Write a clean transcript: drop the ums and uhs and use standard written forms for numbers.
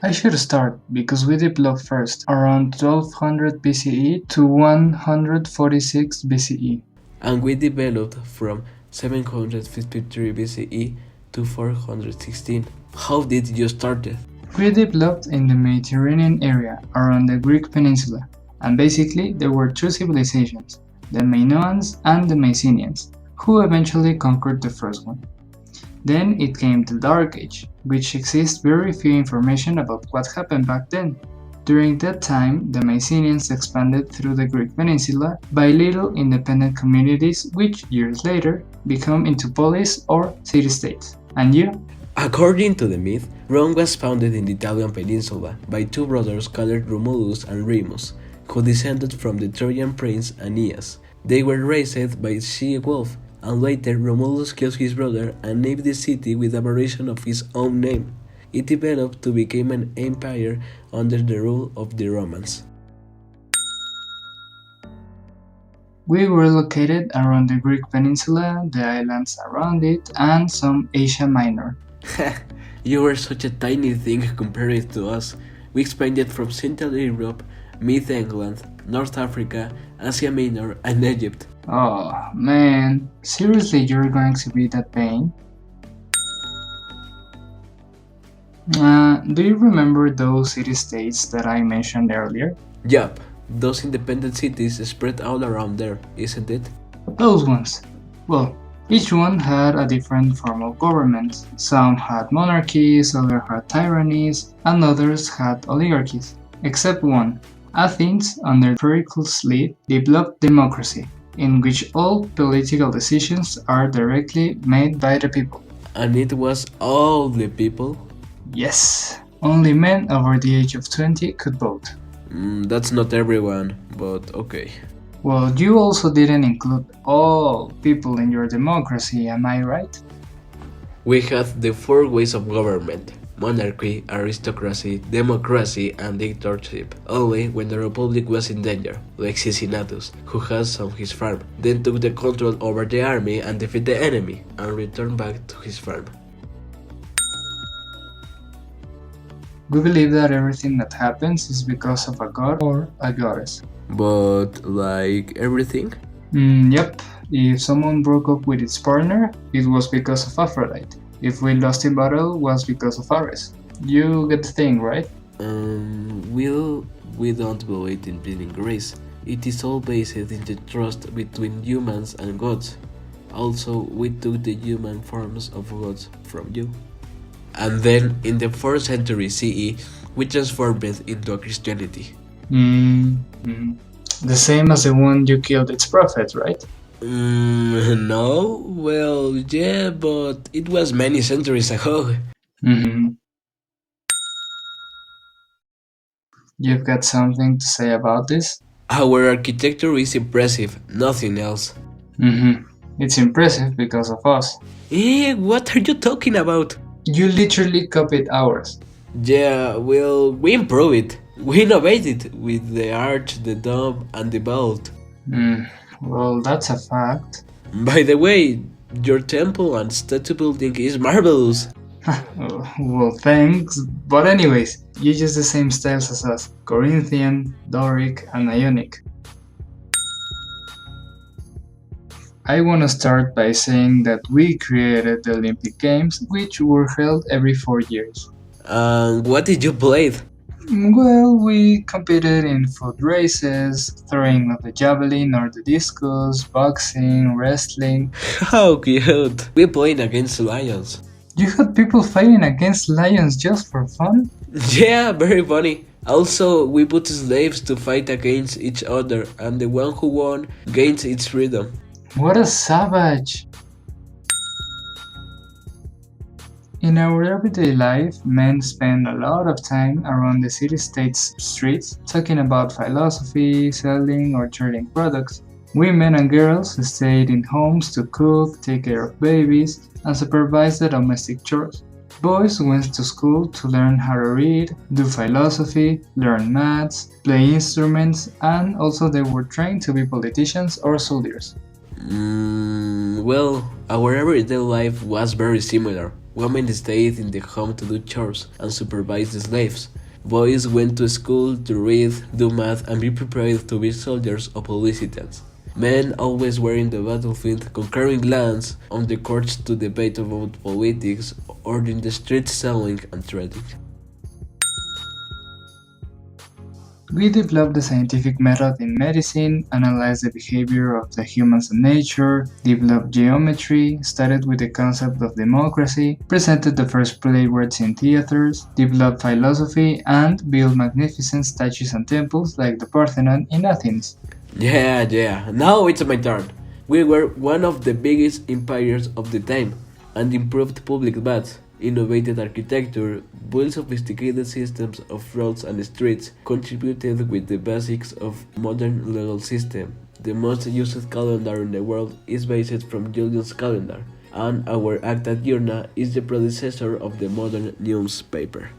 I should start because we developed first around 1200 BCE to 146 BCE. And we developed from 753 BCE to 416. How did you start it? We developed in the Mediterranean area around the Greek peninsula, and basically there were two civilizations, the Minoans and the Mycenaeans, who eventually conquered the first one. Then it came the Dark Age, which exists very few information about what happened back then. During that time, the Mycenaeans expanded through the Greek peninsula by little independent communities which years later become into polis or city-states. And you? According to the myth, Rome was founded in the Italian peninsula by two brothers called Romulus and Remus, who descended from the Trojan prince Aeneas. They were raised by a she-wolf, and later Romulus killed his brother and named the city with a variation of his own name. It developed to become an empire under the rule of the Romans. We were located around the Greek peninsula, the islands around it, and some Asia Minor. You were such a tiny thing compared to us. We expanded from Central Europe, Mid England, North Africa, Asia Minor, and Egypt. Oh man, seriously you're going to be that vain? Do you remember those city-states that I mentioned earlier? Yup, those independent cities spread all around there, isn't it? Those ones. Well, each one had a different form of government. Some had monarchies, others had tyrannies, and others had oligarchies. Except one. Athens, under Pericles' lead, developed democracy, in which all political decisions are directly made by the people. And it was all the people? Yes, only men over the age of 20 could vote. That's not everyone, but okay. Well, you also didn't include all people in your democracy, am I right? We had the four ways of government: monarchy, aristocracy, democracy, and dictatorship. Only when the republic was in danger, like Cincinnatus, who had sold his farm, then took the control over the army and defeated the enemy, and returned back to his farm. We believe that everything that happens is because of a god or a goddess. But, like everything? Yep. If someone broke up with its partner, it was because of Aphrodite. If we lost in battle, it was because of Ares. You get the thing, right? We don't believe in bleeding grace. It is all based in the trust between humans and gods. Also, we took the human forms of gods from you. And then, in the 4th century CE, we transformed it into a Christianity. The same as the one you killed its prophet, right? No? Well, yeah, but it was many centuries ago. You've got something to say about this? Our architecture is impressive, nothing else. It's impressive because of us. What are you talking about? You literally copied ours. Yeah, well, we improved it. We innovated with the arch, the dome, and the vault. Well, that's a fact. By the way, your temple and statue building is marvelous. Well, thanks. But anyways, you use the same styles as us: Corinthian, Doric, and Ionic. I want to start by saying that we created the Olympic Games, which were held every 4 years. And what did you play? Well, we competed in foot races, throwing of the javelin or the discus, boxing, wrestling. How cute! We played against lions. You had people fighting against lions just for fun? Yeah, very funny. Also, we put slaves to fight against each other, and the one who won gains its freedom. What a savage! In our everyday life, men spend a lot of time around the city-state's streets talking about philosophy, selling, or trading products. Women and girls stayed in homes to cook, take care of babies, and supervise the domestic chores. Boys went to school to learn how to read, do philosophy, learn maths, play instruments, and also they were trained to be politicians or soldiers. Well, our everyday life was very similar. Women stayed in the home to do chores and supervise the slaves. Boys went to school to read, do math, and be prepared to be soldiers or politicians. Men always were in the battlefield, conquering lands, on the courts to debate about politics, or in the streets selling and trading. We developed the scientific method in medicine, analyzed the behavior of the humans and nature, developed geometry, started with the concept of democracy, presented the first playwrights in theaters, developed philosophy, and built magnificent statues and temples like the Parthenon in Athens. Yeah, now it's my turn. We were one of the biggest empires of the time, and improved public baths, innovated architecture, built sophisticated systems of roads and streets, contributed with the basics of modern legal system. The most used calendar in the world is based from Julian's calendar, and our Acta Diurna is the predecessor of the modern newspaper.